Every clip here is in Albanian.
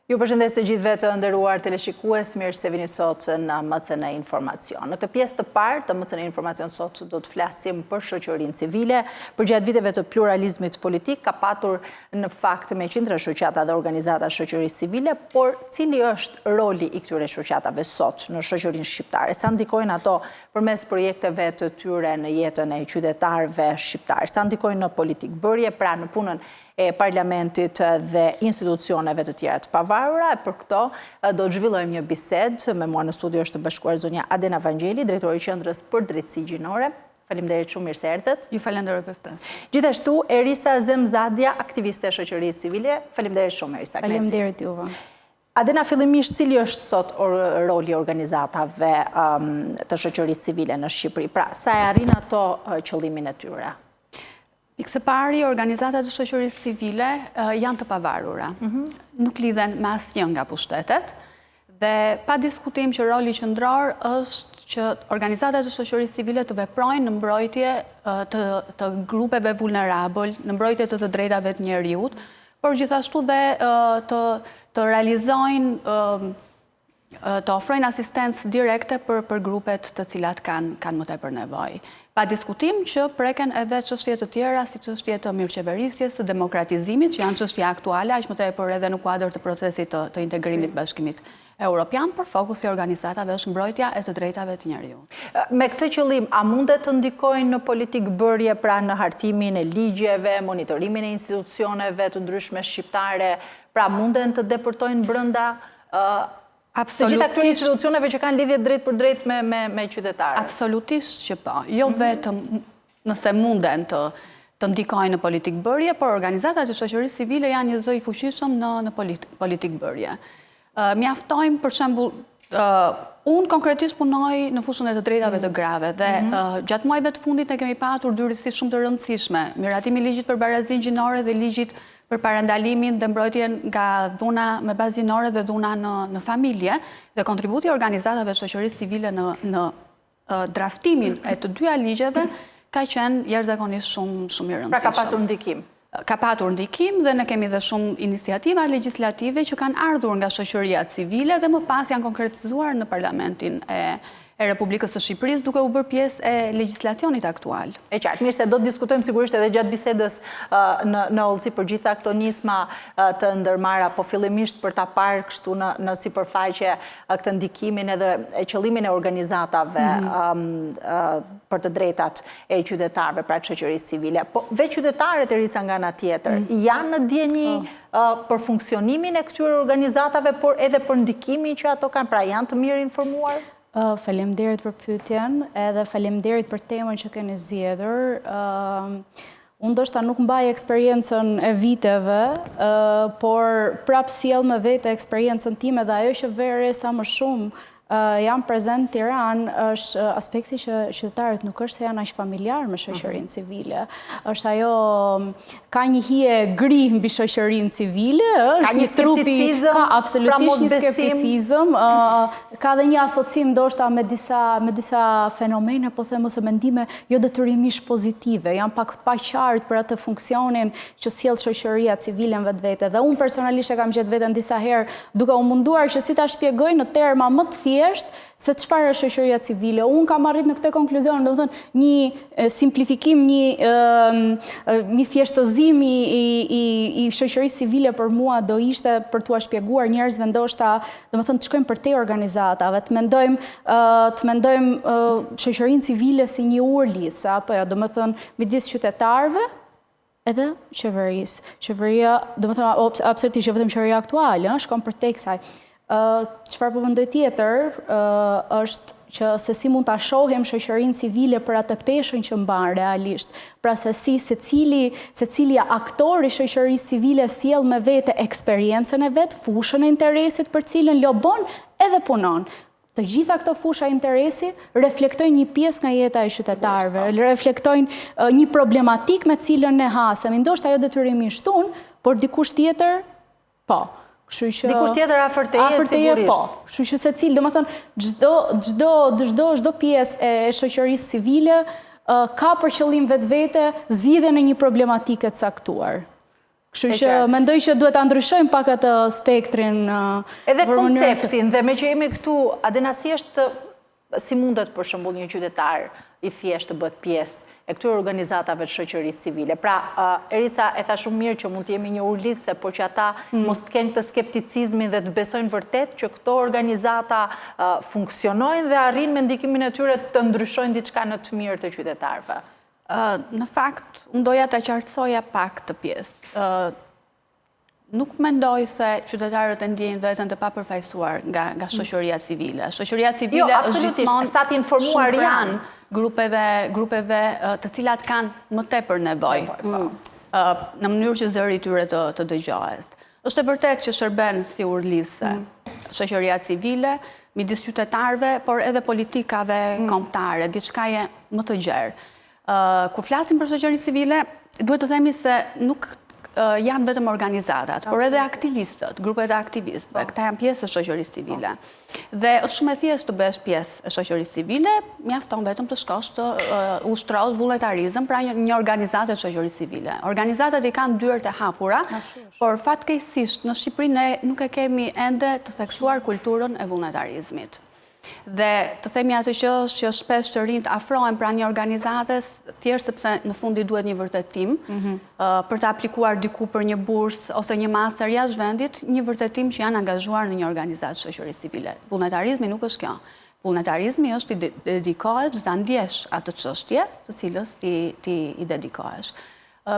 Ju përshëndes të gjithëve të nderuar teleshikues, mirë se vini sot në MCN Informacion. Në të pjesë të parë të MCN Informacion sot do të flasim për shoqërinë civile. Për gjatë viteve të pluralizmit politik ka patur në fakt me qindra shoqata dhe organizata shoqërisë civile, por cili është roli i këtyre shoqatave sot në shoqërinë shqiptare? Sa ndikojnë ato përmes projekteve të tyre në jetën e qytetarëve shqiptarë? Sa ndikojnë në politikbërje, pra në punën e parlamentit dhe institucioneve të tjera të pavarura. Për këto do të zhvillojmë një bisedë. Me mua në studio është të bashkuar zonja Adena Vangjeli, drejtori i Qendrës për Drejtësi Gjinore. Faleminderit shumë, mirë se erdhët. Ju falenderoj për ftesën. Gjithashtu Erisa Zemzadia, aktiviste e shoqërisë civile. Faleminderit shumë, Erisa. Faleminderit juve. Adena, fillimisht cili është sot roli i organizatave të shoqërisë civile në Shqipëri? Pra, sa e arrin ato qëllimin e tyre? Pikë së pari, organizatat e shoqërisë civile janë të pavarura. Nuk lidhen me asnjë nga pushtetet dhe pa diskutim që roli qendror është që organizatat e shoqërisë civile të veprojnë në mbrojtje të grupeve vulnerabël, në mbrojtje të drejtave të njerëzit, por gjithashtu dhe të realizojnë të ofrojnë asistencë direkte për grupet të cilat kanë më tepër nevojë. Pa diskutim që preken edhe çështje të tjera si çështje të mirëqeverisjes, të demokratizimit, që janë çështje aktuale, aq më tepër edhe në kuadër të procesit të integrimit Bashkimit Evropian, por fokusi i organizatave është mbrojtja e të drejtave të njerëzit. Me këtë qëllim, a mundet të ndikojnë në politikbërje, pra në hartimin e ligjeve, monitorimin e institucioneve të ndryshme shqiptare, pra munden të depërtojnë brenda të gjitha këtyre institucioneve që kanë lidhje drejt për drejt me qytetarët? Absolutisht që po. Jo vetëm nëse munden të ndikojnë në politikbërje, por organizatat e shoqërisë civile janë një zë i fuqishëm në politikbërje. Mjaftojmë, për shembull, unë konkretisht punoj në fushën e të drejtave të grave dhe gjatë muajve të fundit ne kemi patur dy rrësi shumë të rëndësishme, miratimi i ligjit për barazinë gjinore dhe ligjit për parandalimin dhe mbrojtjen nga dhuna me bazë gjinore dhe dhuna në familje, dhe kontributi i organizatave shoqërisë civile në draftimin e të dyja ligjeve ka qenë jashtëzakonisht shumë i rëndësishëm. Pra ka pasur ndikim? Ka patur ndikim dhe ne kemi dhe shumë iniciativa legjislative që kanë ardhur nga shoqëria civile dhe më pas janë konkretizuar në Parlamentin e Republikës së Shqipërisë duke u bërë pjesë e legjislacionit aktual. E qartë, mirë se do të diskutojmë sigurisht edhe gjatë bisedës në Olsi për gjitha këto nisma të ndërmarra, po fillimisht për ta parë kështu në sipërfaqe këtë ndikimin edhe qëllimin e organizatave për të drejtat e qytetarëve, pra shoqërisë civile. Po veç qytetarët Erisa nga ana tjetër, janë në dieni për funksionimin e këtyre organizatave, por edhe për ndikimin që ato kanë, pra janë të mirë informuar? Faleminderit për pyetjen, edhe faleminderit për temën që keni zgjedhur. Unë ndoshta nuk mbaj eksperiencën e viteve, por prap sjell me vete eksperiencën time dhe ajo që vere sa më shumë jam prezent në Tiranë është aspekti që qytetarët nuk është se janë aq familjar me shoqërinë civile. Është ajo ka një hije gri mbi shoqërinë civile, është një skepticizëm, ka absolutisht një skepticizëm, ka dhe një asocim ndoshta me disa fenomene, po them ose mendime jo detyrimisht pozitive, janë pak qartë për atë funksionin që sjell shoqëria civile në vetvete. Dhe unë personalisht e kam gjetë veten disa herë duke u munduar që si ta shpjegoj në terma më të se çfarë është shoqëria civile. Unë kam arrit në këtë konkluzion, domethënë një simplifikim, një thjeshtëzim i shoqërisë civile për mua do ishte për t'u shpjeguar njerëzve ndoshta, domethënë të shkojmë përtej organizatave, të mendojmë shoqërinë civile si një urlicë, apo jo, domethënë midis qytetarëve edhe qeverisë. Qeveria, domethënë absolutisht jo vetëm qeveria aktuale, shkon përtej kësaj. Çfarë po mendoj tjetër është që se si mund ta shohim shoqërinë civile për atë peshën që mban realisht, pra se si secili aktor i shoqërisë civile sjell me vete eksperiencën e vet, fushën e interesit për cilën lobon edhe punon. Të gjitha këto fusha interesi reflektojnë një pjesë nga jeta e qytetarëve, reflektojnë një problematik me cilën ne hasemi, ndoshta jo detyrimisht unë, por dikush tjetër, po. Dikush tjetër afër teje sigurisht. Po, kështu që secili, domethënë çdo pjesë e shoqërisë civile ka për qëllim vetvete zgjidhjen e një problematike të caktuar. Kështu që mendoj që duhet ta ndryshojmë pak atë spektrin. Edhe konceptin, dhe me që jemi këtu, Adena, si mundet për shembull një qytetar i thjesht të bëhet pjesë e këtyre organizatave të shoqërisë civile. Pra, Erisa e tha shumë mirë që mund të jemi një urlidhse, por që ata mos të kenë këtë skepticizmin dhe të besojnë vërtet që këto organizata funksionojnë dhe arrin me ndikimin e tyre të ndryshojnë diçka në të mirë të qytetarëve. Në fakt, unë doja të qartësoja pak të pjesë. Nuk mendoj se qytetarët e ndjejnë veten të papërfaqësuar nga shoqëria civile. Shoqëria civile është gjithmonë sa të informuar janë grupeve të cilat kanë më tepër nevojë në mënyrë që zëri i tyre të dëgjohet. Është e vërtetë që shërben si urlidhse shoqëria civile midis qytetarëve, por edhe politikave kombëtare, diçka e më të gjerë. Kur flasim për shoqërinë civile, duhet të themi se nuk janë vetëm organizatat, por edhe aktivistët, grupet e aktivistëve, këta janë pjesë e shoqërisë civile. Dhe është shumë e thjeshtë të bësh pjesë e shoqërisë civile, mjafton vetëm të shkosh të ushtrosh vullnetarizëm pra një organizatë e shoqërisë civile. Organizatat i kanë dyert e hapura, por fatkeqësisht në Shqipëri ne nuk e kemi ende të theksuar kulturën e vullnetarizmit. Dhe të themi atë që është që shpesh të rinjt afrohen pra një organizates thjesht sepse në fundi duhet një vërtetim për të aplikuar diku për një bursë ose një master jashtë vendit, një vërtetim që janë angazhuar në një organizatë shoqërisë civile. Vullnetarizmi nuk është kjo. Vullnetarizmi është të dedikohesh dhe ta ndjesh atë çështje të cilës ti i dedikohesh.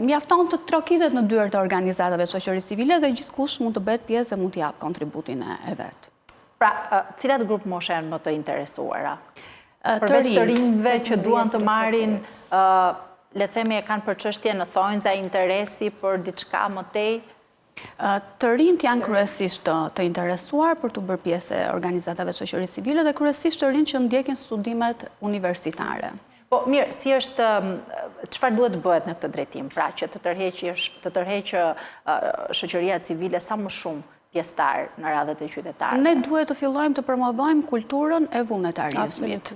Mjafton të trokitet në dyert e organizatave shoqërisë civile dhe gjithkush mund të bëhet pjesë dhe mund të jap kontributin e vet. Pra, cilat grup moshe janë më të interesuara? Përveç të rinjve që duan të marrin, le themi e kanë për çështje në thonjza interesi për diçka më tej? Të rinjt janë kryesisht të interesuar për të bërë pjesë e organizatave shoqërisë civile dhe kryesisht të rinjt që ndjekin studimet universitare. Po, mirë, si është, çfarë duhet bëhet në këtë drejtim? Pra, që të tërheqë shoqëria civile sa më shumë pjesëtar në radhët e qytetarëve. Ne duhet të fillojmë të promovojmë kulturën e vullnetarizmit.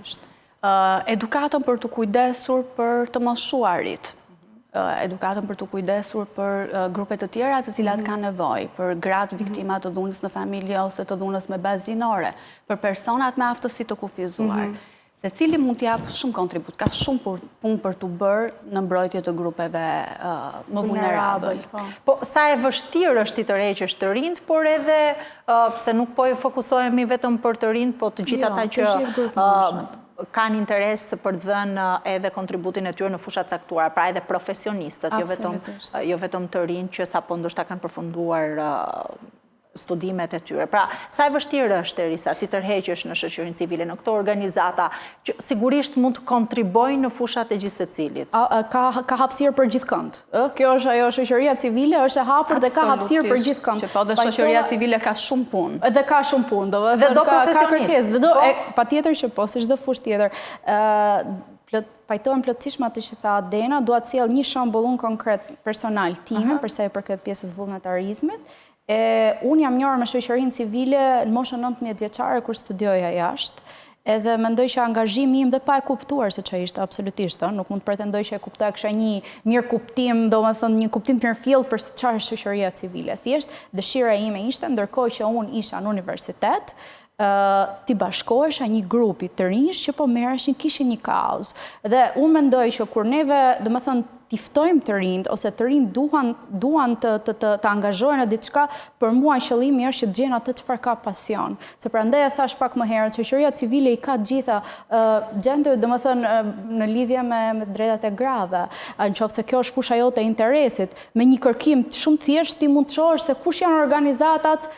Edukatën për të kujdesur për të moshuarit. Edukatën për të kujdesur për grupe të tjera të cilat kanë nevojë, për gratë viktima të dhunës në familje ose të dhunës me bazë gjinore, për personat me aftësi të kufizuar. Secili mund të jap shumë kontribut, ka shumë punë për të bërë në mbrojtje të grupeve më vulnerabël. Po, sa e vështirë është i tërheqësh të rinjt, por edhe se nuk po e fokusohemi vetëm për të rinjt, po të gjithë ata që kanë interes për të dhënë edhe kontributin e tyre në fushat caktuara, pra edhe profesionistët, jo vetëm të rinjt që sapo ndoshta kanë përfunduar studimet e tyre. Pra, sa e vështirë është, Erisa, ti tërheqësh në shoqërinë civile, në këto organizata, që sigurisht mund të kontribojnë në fushat e gjithë secilit? Ka hapësirë për gjithë kënd. Kjo është ajo shoqëria civile, është e hapur dhe ka hapësirë për gjithë kënd. Që po dhe shoqëria civile ka shumë punë. Dhe ka shumë punë, dhe do profesionist. Patjetër që po, si çdo fushë tjetër. Pajtohem plotësisht me atë që tha Adena, dua të sjell një shembull konkret personal time për sa i përket pjesës vullnetarizmit. Unë jam njohur me shoqërinë civile në moshën 19 vjeçare kur studioja jashtë, edhe mendoj që angazhimi im dhe pa e kuptuar se çfarë ishte absolutisht, nuk mund të pretendoj që e kuptoja, kisha një mirë kuptim, domethënë një kuptim të mirëfillt për çfarë është shoqëria civile. Thjesht dëshira ime ishte ndërkohë që unë isha në universitet, t'i bashkohesha një grupi të rinj që po merreshin, kishin një kauzë. Dhe unë mendoj që kur neve, domethënë, t'i ftojmë të rinjt, ose të rinjt duan të angazhohen në diçka, për mua qëllimi është që të gjejnë atë çfarë ka pasion. Se prandaj e thash pak më herët, shoqëria civile i ka gjitha gjende, domethënë, në lidhje me drejtat e grave. Nëse kjo është fusha jote e interesit, me një kërkim shumë thjesht ti mund të shohësh se kush janë organizatat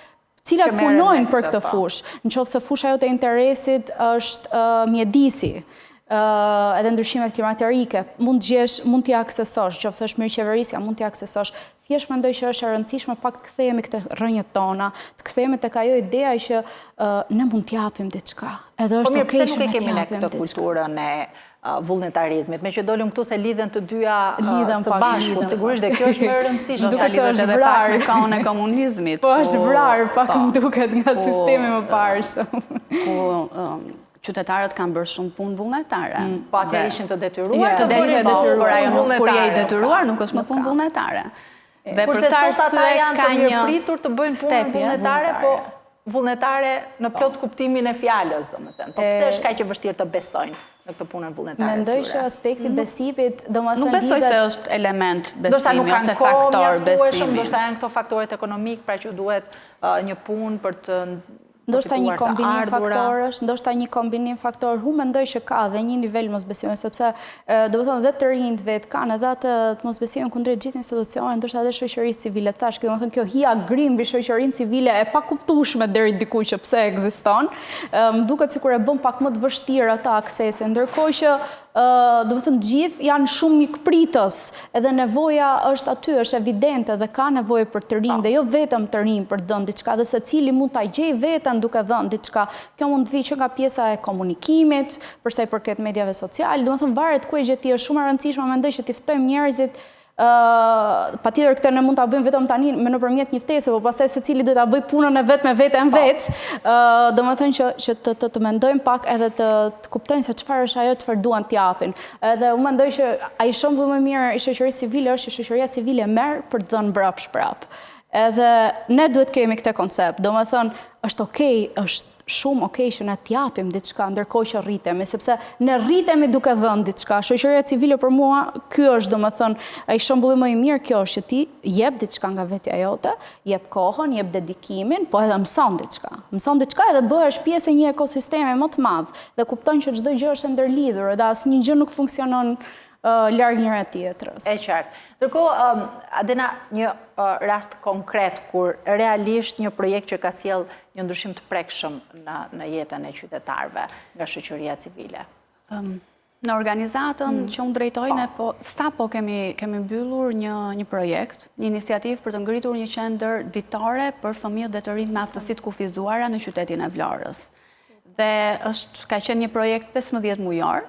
cilat punojnë për këtë fushë. Nëse fusha jote e interesit është mjedisi, edhe ndryshimet klimatike, mund t'i aksesosh, nëse është mirëqeverisja, mund t'i aksesosh. Thjesht mendoj që është e rëndësishme pak të kthehemi këtë rrënjët tona, të kthehemi tek ajo ideja që ne mund t'japim diçka. Edhe është okay që ne t'japim ne këtë kulturën e vullnetarizmit, me që dolëm këtu se lidhen të dyja së bashku, sigurisht dhe kjo është më e rëndësishme. Do të lidhet edhe pak me kohën e komunizmit. Po është vrarë pak më duket nga sistemi më parshëm. Qytetarët kanë bërë shumë punë vullnetare. Po atje ishin të detyruar të bënin, por ajo kur je i detyruar nuk është më punë vullnetare. Dhe për kurse këtë sot ata arsye janë ka të një mirëpritur të bëjnë punën stepje vullnetare, po vullnetare në plot kuptimin e fjalës, domethënë. Po pse është kaq e vështirë të besojnë në këtë punën vullnetare? Mendoj që aspekti besimit, domethënë Nuk besoj se është element besimi ose faktor besimi. Ndoshta janë këto faktorët ekonomik, pra që duhet një punë për të ndoshta një kombinim faktorësh, ndoshta një kombinim faktor, mendoj që ka dhe një nivel mosbesimi, sepse domethënë dhe të rinjt vet kanë edhe atë mosbesimin kundrejt gjithë institucioneve, ndoshta edhe shoqërisë civile tash, domethënë kjo hija grim mbi shoqërinë civile e pakuptueshme deri diku që pse ekziston, më duket sikur e bën pak më të vështirë ata aksesin, ndërkohë që domethënë gjithë janë shumë mikpritës, edhe nevoja është aty, është evidente dhe ka nevojë për të rinj, dhe jo vetëm të rinj për të dhënë diçka, dhe secili mund ta gjejë veten duke dhënë diçka. Kjo mund të vijë që nga pjesa e komunikimit, për sa i përket mediave sociale, domethënë varet ku e gjeti, është shumë e rëndësishme, mendoj që t'i ftojmë njerëzit. Patjetër këtë ne mund ta bëjmë vetëm tani me nëpërmjet një ftese, por pastaj secili duhet ta bëj punën e vet me veten vet. Domethënë që të mendojmë pak edhe të kuptojnë se çfarë është ajo çfarë duan t'i japin. Edhe unë mendoj që ai shembull më mirë i shoqërisë civile është që shoqëria civile merr për të dhënë mbrap shprap. Edhe ne duhet kemi këtë koncept, domethënë është okej, është shumë okej që ne t'japim diçka ndërkohë që rritemi, sepse ne rritemi duke dhënë diçka. Shoqëria civile për mua ky është domethënë ai shembulli më i mirë, kjo është që ti jep diçka nga vetja jote, jep kohën, jep dedikimin, po edhe mëson diçka. Mëson diçka edhe bëhesh pjesë e një ekosistemi më të madh dhe kupton që çdo gjë është e ndërlidhur dhe asnjë gjë nuk funksionon larg njëra tjetrës. E qartë. Ndërkohë, Adena, një rast konkret kur realisht një projekt që ka sjell një ndryshim të prekshëm në jetën e qytetarëve nga shoqëria civile. Në organizatën që unë drejtoj, ne sapo kemi mbyllur një projekt, një iniciativë për të ngritur një qendër ditore për fëmijët dhe të rinj me aftësi të kufizuara në qytetin e Vlorës. Dhe ka qenë një projekt 15 mujor,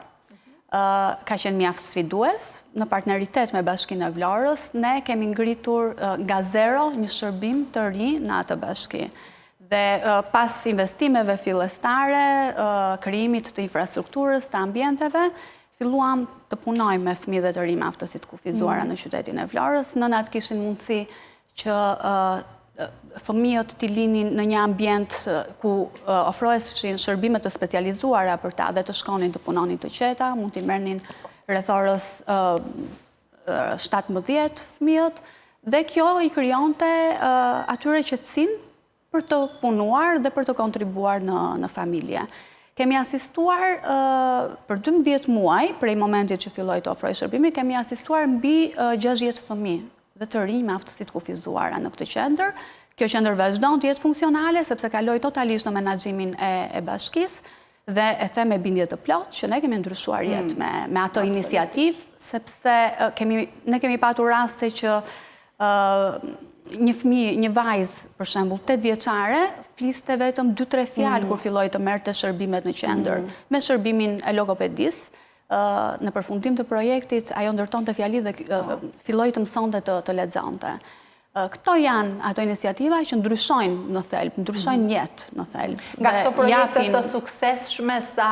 ka qenë mjaft sfidues, në partneritet me Bashkinë e Vlorës, ne kemi ngritur nga zero një shërbim të ri në atë bashki. Dhe pas investimeve fillestare, krijimit të infrastrukturës, të ambienteve, filluam të punojmë me fëmijë dhe të rinj me aftësi të kufizuara në qytetin e Vlorës. Nënat kishin mundësi që fëmijët t'i linin në një ambient ku ofroheshin shërbime të specializuara për ta dhe të shkonin të punonin të qeta, mund t'i merrnin rreth orës 17 fëmijët, dhe kjo i krijonte atyre qetësinë për të punuar dhe për të kontribuar në familje. Kemi asistuar për 12 muaj, prej momentit që filloi të ofrojë shërbimi, kemi asistuar mbi 60 fëmijë dhe të rinj me aftësi të kufizuara në këtë qendër. Kjo qendër vazhdon të jetë funksionale sepse kaloi totalisht në menaxhimin e bashkisë dhe e them me bindje të plotë që ne kemi ndryshuar jetë me atë iniciativë, sepse ne kemi patur raste që një fëmijë, një vajzë, për shembull, 8 vjeçare, fliste vetëm 2-3 fjalë kur filloi të merrte shërbimet në qendër, me shërbimin e logopedisë. Në përfundim të projektit, ajo ndërtonte fjali dhe filloi të mësonte të lexonte. Këto janë ato iniciativa që ndryshojnë në thelb, ndryshojnë jetë në thelb. Nga këto projekte të suksesshme, sa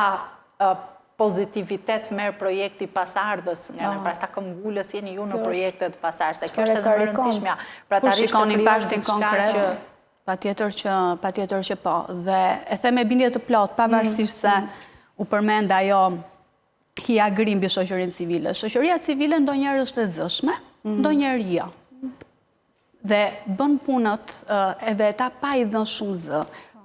pozitivitet merr projekti Pasardhës, pra sa këmbgulës jeni ju në projektet Pasardhës, se kjo është edhe më rëndësishme. Pra ta rish të impaktin konkret, patjetër që po. Dhe e them me bindje të plot, pavarësisht se u përmend ajo hija grim mbi shoqërinë civile. Shoqëria civile ndonjëherë është e zëshme, ndonjëherë jo. Dhe bën punët e veta pa i dhënë shumë zë.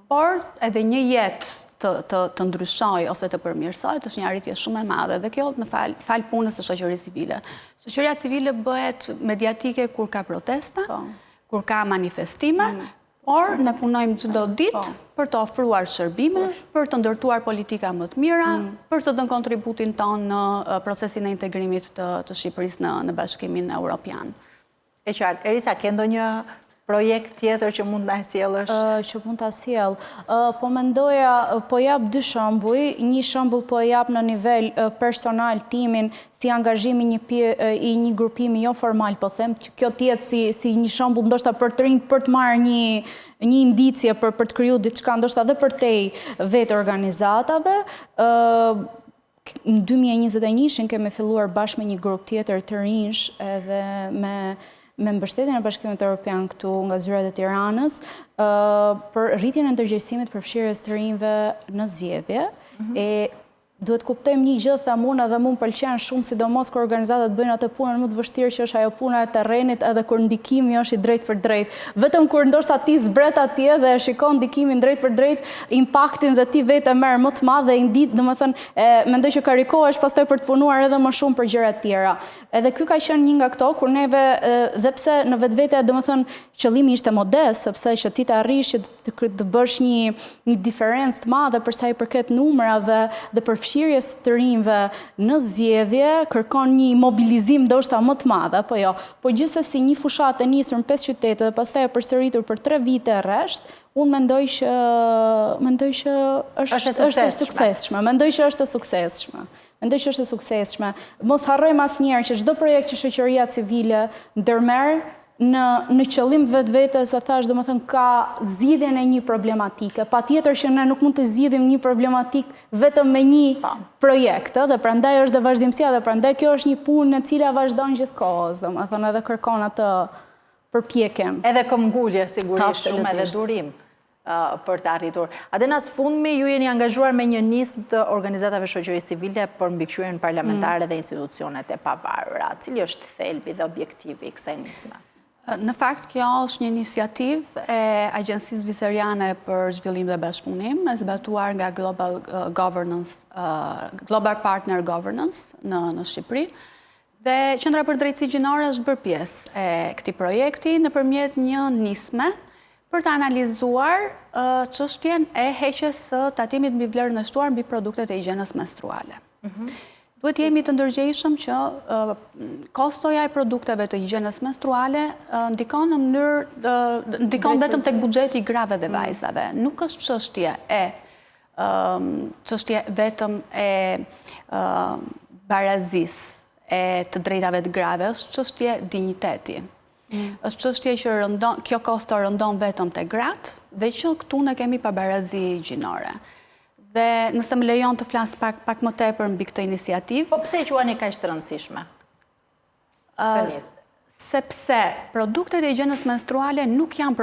Por edhe një jetë të ndryshoj ose të përmirësoj është një arritje shumë e madhe dhe kjo në fal punës së shoqërisë civile. Shoqëria civile bëhet mediatike kur ka protesta, kur ka manifestime, por ne punojmë çdo ditë për të ofruar shërbime, për të ndërtuar politika më të mira, për të dhënë kontributin ton në procesin e integrimit të Shqipërisë në Bashkimin Evropian. E qartë, Erisa, ke ndonjë projekt tjetër që mund na sjellësh? Që mund ta sjell. Po mendoja, po jap 2 shembuj. Një shembull po e jap në nivel personal timin, si angazhimi i një grupimi jo formal, po them, që kjo tjetë si një shembull ndoshta për të rinjt, për të marrë një indicje për të krijuar diçka ndoshta edhe për te vetë organizatave. Në 2021 kemi filluar bashkë me një grup tjetër të rinjsh edhe me mbështetjen e Bashkimit Evropian këtu nga zyrat e Tiranës për rritjen e ndërgjegjësimit për fshirjes të rinjve në zgjedhje. Duhet kuptojmë një gjë, thamuna dhe mu më pëlqen shumë, sidomos kër organizatat bëjnë atë punën më të vështirë që është ajo puna e terrenit edhe kur ndikimi është i drejt për drejt. Vetëm kur ndoshta ti zbret atje dhe shikon ndikimin drejt për drejt, impaktin dhe ti vetë e merr më të madh dhe i ndit, domethënë mendoj që karikohesh pastaj për të punuar edhe më shumë për gjëra të tjera. Edhe ky ka qenë një nga këto kur neve dhe pse në vetvete domethënë qëllimi ishte modest, sepse që ti të arrish që të bësh një diferencë të madhe për sa i përket numrave dhe për fshirjes të rinjve në zgjedhje, kërkon një mobilizim ndoshta më të madh, apo jo. Po gjithsesi një fushatë e nisur në 5 qytete dhe pastaj e përsëritur për 3 vite rresht, unë mendoj që është suksesshme. Mendoj që është e suksesshme. Mos harrojmë asnjëherë që çdo projekt që shoqëria civile ndërmerr në qëllim vetvete, se thash, domethënë ka zgjidhjen e një problematike. Patjetër që ne nuk mund të zgjidhim një problematik vetëm me një projekt, dhe prandaj është dhe vazhdimësia, dhe prandaj kjo është një punë e cila vazhdon gjithkohës, domethënë edhe kërkon atë përpjekjen. Edhe këmbgulje sigurisht shumë edhe durim për të arritur. Adena, së fundmi, ju jeni angazhuar me një nismë të organizatave shoqërisë civile për mbikëqyrjen parlamentare dhe institucionet e pavarura. Cili është thelbi dhe objektivi i kësaj nisme? Në fakt, kjo është një iniciativë e Agjencisë Vizeriane për Zhvillim dhe Bashkëpunim, e zbatuar nga Global Partner Governance në Shqipëri. Dhe Qendra për Drejtësi Gjinore është bërë pjesë e këtij projekti nëpërmjet një nisme për të analizuar çështjen e heqjes së tatimit mbi vlerën e shtuar mbi produktet e higjienës menstruale. Duhet jemi të ndërgjegjshëm që kostoja e produkteve të higjienës menstruale ndikon në mënyrë ndikon vetëm tek buxheti i grave dhe vajzave. Nuk është çështje vetëm e barazisë e të drejtave të grave, është çështje dinjiteti. Është çështje që kjo kosto rëndon vetëm te gratë dhe që këtu ne kemi pabarazi gjinore. Dhe nëse më lejon të flas pak më tepër mbi këtë iniciativë. Po pse e quani kaq të rëndësishme? Sepse produktet e higjienës menstruale nuk janë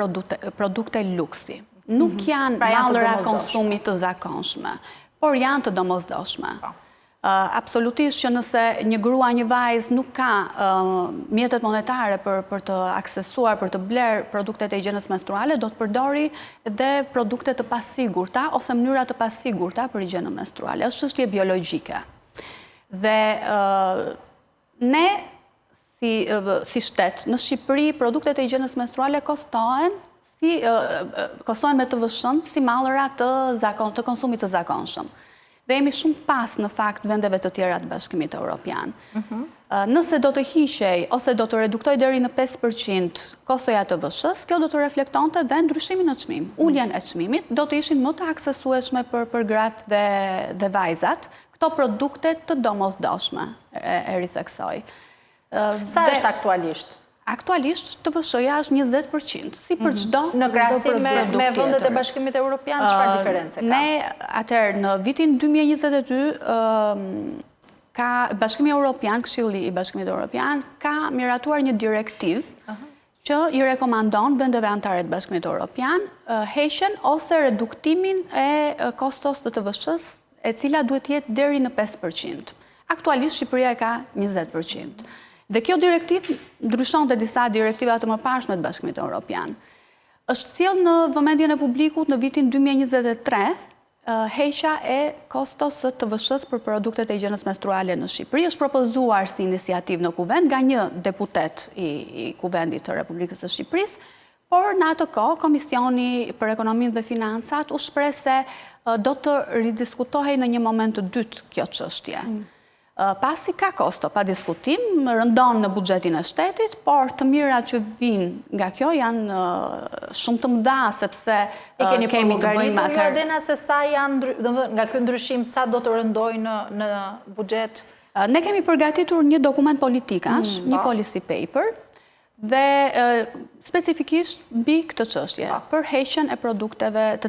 produkte luksi. Nuk janë mallra konsumi të zakonshme, por janë të domosdoshme. Absolutisht që nëse një grua, një vajzë nuk ka mjetet monetare për të aksesuar, për të bler produktet e higjienës menstruale, do të përdori dhe produkte të pasigurta ose mënyra të pasigurta për higjienën menstruale. Është çështje biologjike. Dhe ne si shtet në Shqipëri produktet e higjienës menstruale kostohen me të vëshën si mallra të konsumit të zakonshëm. Dhe jemi shumë pas në fakt vendeve të tjera të Bashkimit Evropian. Nëse do të hiqej ose do të reduktoj deri në 5% kostoja të vëshës, kjo do të reflektonte dhe ndryshimin në çmim. Uljen e çmimit do të ishin më të aksesueshme për gratë dhe vajzat, këto produkte të domosdoshme, e ritheksoj. Sa është aktualisht? Aktualisht të vëshëja është 20%, si për çdo në krahasim me vendet e Bashkimit Evropian, çfarë diferencë ka? Ne atëherë në vitin 2022 ka Bashkimi Evropian, Këshilli i Bashkimit Evropian ka miratuar një direktivë që i rekomandon vendeve anëtare të Bashkimit Evropian heqjen ose reduktimin e kostos të vëshës, e cila duhet të jetë deri në 5%. Aktualisht Shqipëria ka 20%. Dhe kjo direktiv ndryshon të disa direktiva të mëparshme të Bashkimit Evropian. Është sjellë në vëmendjen e publikut në vitin 2023 heqja e kostos të vëshës për produktet e higjienës menstruale në Shqipëri. Është propozuar si iniciativë në kuvend nga një deputet i kuvendit të Republikës së Shqipërisë, por në atë kohë Komisioni për Ekonominë dhe Financat u shpreh se do të ridiskutohej në një moment të dytë kjo çështje. Pasi ka kosto, pa diskutim, rëndon në buxhetin e shtetit, por të mirat që vinë nga kjo janë shumë të mëdha, sepse kemi të bëjmë atë. Adena, se sa janë, nga ky ndryshim, sa do të rëndojnë në buxhet? Ne kemi përgatitur një dokument politikash, një policy paper, dhe specifikisht mbi këtë çështje, për heqjen e produkteve, të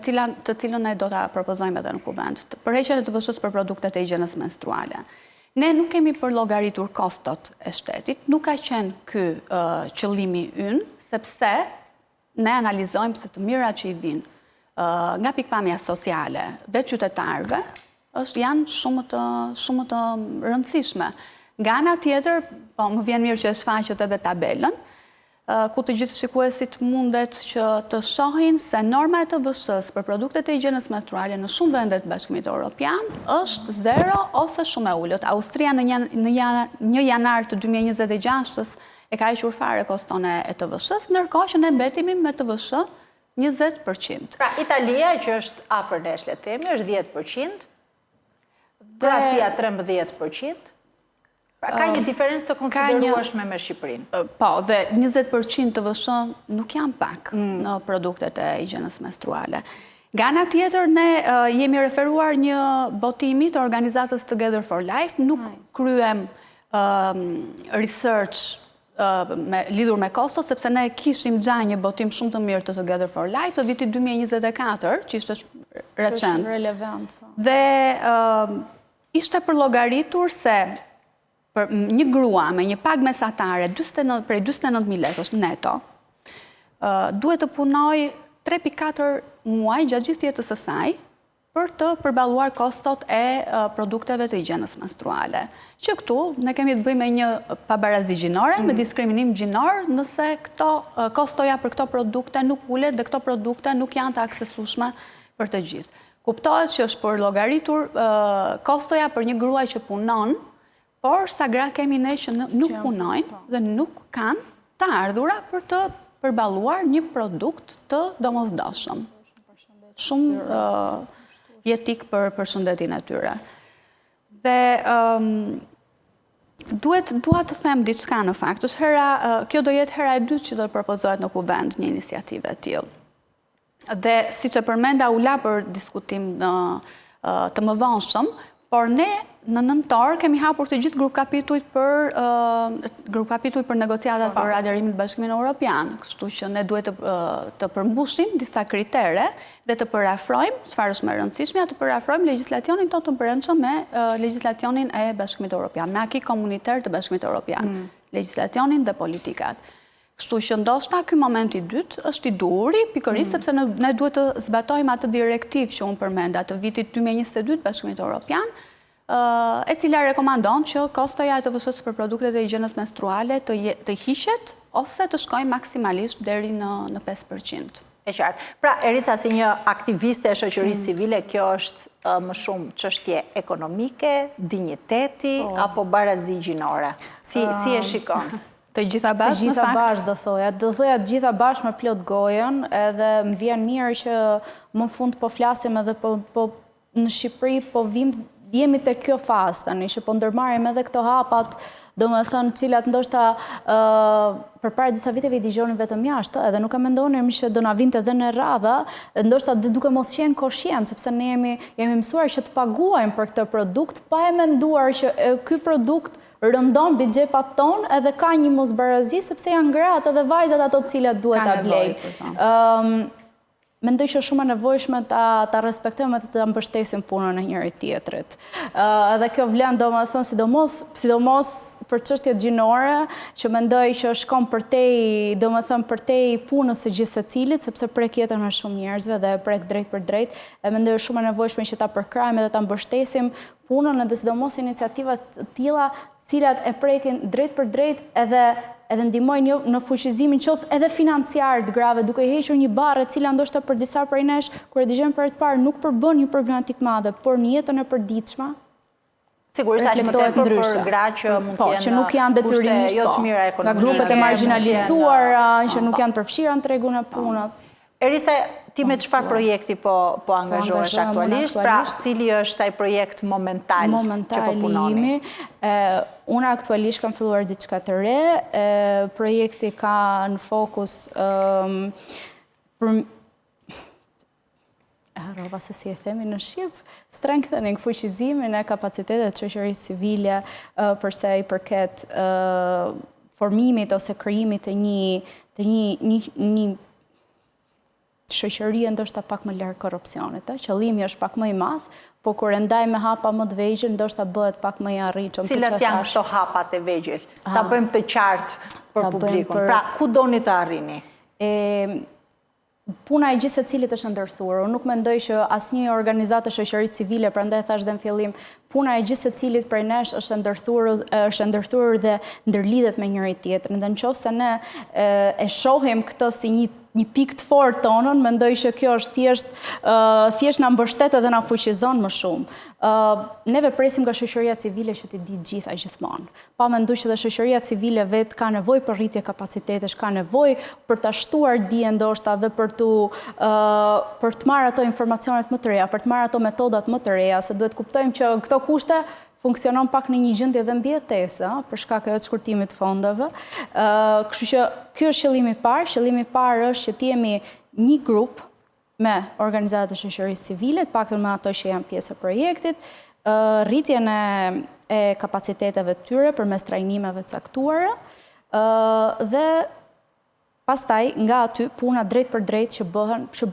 cilën ne do ta propozojmë edhe në kuvend, për heqjen e të vëshës për produktet e higjienës menstruale. Ne nuk kemi përllogaritur kostot e shtetit, nuk ka qenë ky qëllimi ynë, sepse ne analizojmë se të mirat që i vinë nga pikpamja sociale dhe qytetarëve janë shumë të rëndësishme. Nga ana tjetër, po më vjen mirë që e shfaqet edhe tabelën, ku të gjithë shikuesit mundet që të shohin se norma e TVSH-s për produktet e higjienës menstruale në shumë vende të Bashkimit Evropian është 0 ose shumë e ulët. Austria në 1 janar të 2026-s e ka hequr fare koston e TVSH-s, ndërkohë që ne mbetemi me TVSH 20%. Pra, Italia, që është afër nesh, le të themi, është 10%, Kroacia 13%. Pra, ka një diferencë të konsiderueshme me Shqipërinë. Po, dhe 20% të TVSH nuk janë pak në produktet e higjienës menstruale. Nga ana tjetër, ne jemi referuar një botimi të organizatës Together for Life, nuk kryem research lidhur me kostot, sepse ne kishim gja një botim shumë të mirë të Together for Life të vitit 2024, që ishte recent. Dhe ishte përllogaritur se për një grua me një pagë mesatare prej 49.000 lekësh neto, duhet të punoj 3.4 muaj gjatë gjithë jetës së saj për të përballuar kostot e produkteve të higjienës menstruale. Që këtu ne kemi të bëjmë me një pabarazi gjinore, me diskriminim gjinor, nëse kostoja për këto produkte nuk ulet dhe këto produkte nuk janë të aksesueshme për të gjithë. Kuptohet që është përllogaritur kostoja për një gruaj që punon, por sa gra kemi ne që nuk punojnë dhe nuk kanë të ardhura për të përballuar një produkt të domosdoshëm. Shumë jetik për shëndetin e tyre. Dhe dua të them diçka në fakt, kjo do jetë hera e dytë që do të propozohet në kuvend një iniciative e tillë. Dhe siç e përmenda u la për diskutim të mëvonshëm, por ne në nëntor kemi hapur të gjithë grup kapituj për negociatat për adherimin të Bashkimit Evropian, kështu që ne duhet të përmbushim disa kritere dhe të parafrojmë, çfarë është më e rëndësishme, të parafrojmë legjislacionin tonë të brendshëm me legjislacionin e Bashkimit Evropian, me aki komuniter të Bashkimit Evropian, legjislacionin dhe politikat. Kështu që ndoshta ky moment i dytë është i duri, pikërisht sepse ne duhet të zbatojmë atë direktivë që unë përmenda të vitit 2022 Bashkimit Evropian, e cila rekomandon që kostoja e TVSH-s për produktet e higjienës menstruale të hiqet ose të shkojë maksimalisht deri në 5%. E qartë. Pra, Erisa, si një aktiviste e shoqërisë civile, kjo është më shumë çështje ekonomike, dinjiteti apo barazi gjinore? Si e shikon? Të gjitha bashkë, në fakt? Të gjitha bashkë, do thoja të gjitha bashkë me plot gojën, edhe më vjen mirë që më fund po flasim edhe në Shqipëri, po jemi të kjo fazë tani, që po ndërmarrim edhe këto hapat, do me thënë cilat ndoshta përpara disa viteve i dëgjonin vetëm jashtë, edhe nuk e mendonim që do na vinte edhe në radha, ndoshta duke mos qenë koshient, sepse ne jemi mësuar që të paguajmë për këtë produkt, pa e menduar që ky produkt rëndon mbi xhepat tonë edhe ka një mosbarazi sepse janë gratë edhe vajzat ato të cilat duhet ta blejnë. Mendoj që shumë e nevojshme ta respektojmë dhe ta mbështesim punën e njëri tjetrit. Edhe kjo vlen domethënë sidomos për çështjet gjinore, që mendoj që shkon përtej punës së gjithë secilit, sepse prek jetën e shumë njerëzve dhe prek drejt për drejt. E mendoj shumë e nevojshme që ta përkrajmë dhe ta mbështesim punën edhe sidomos iniciativat të tilla, cilat e prekin drejt për drejt edhe ndihmojnë në fuqizimin qoftë edhe financiar të grave, duke i hequr një barrë e cila ndoshta për disa prej nesh, kur e dëgjojmë për të parë, nuk përbën një problematik madhe, por në jetën e përditshme sigurisht aq më tepër për gra që mund të jenë që nuk janë detyrimisht jo të mira ekonomike, nga grupet e marginalizuara që nuk janë përfshira në tregun e punës. Erisa, ti me çfarë projekti po angazhohesh aktualisht? Pra, cili është ai projekt momental që po punoni? Unë aktualisht kam filluar diçka të re. Projekti ka në fokus rroba se si e themi në Shqip, strengthening, fuqizimin e kapacitetet të shoqërisë civile përsa i përket formimit ose krijimit të një shoqëria ndoshta pak më larg korrupsionit, qëllimi është pak më i madh, po kur e ndaj me hapa më të vegjël, ndoshta bëhet pak më i arritshëm. Cilat janë këto hapat e vegjël? Ta bëjmë të qartë për publikun. Pra, ku doni të arrini? Puna e gjithë secilit është ndërthurë. Unë nuk mendoj që asnjë organizatë shoqërisë civile, prandaj thash dhe në fillim, puna e gjithë secilit prej nesh është ndërthurë dhe ndërlidhet me njëri tjetrin. Dhe nëse ne e shohim këtë si një pikë të fortë tonën, mendoj që kjo është thjesht na mbështet dhe na fuqizon më shumë. Neve presim nga shoqëria civile që t'i ditë gjitha gjithmonë. Pa menduar që dhe shoqëria civile vetë ka nevojë për rritje kapacitetesh, ka nevojë për ta shtuar dije ndoshta dhe për të marrë ato informacionet më të reja, për të marrë ato metodat më të reja, se duhet kuptojmë që këto kushte funksionon pak në një gjendje dhe mbijetese, për shkak të shkurtimit të fondeve. Kështu që ky është qëllimi i parë. Qëllimi i parë është që të jemi një grup me organizatat e shoqërisë civile, të paktën me ato që janë pjesë e projektit, rritjen e kapaciteteve të tyre përmes trajnimeve të caktuara, dhe pastaj nga aty puna drejt për drejt që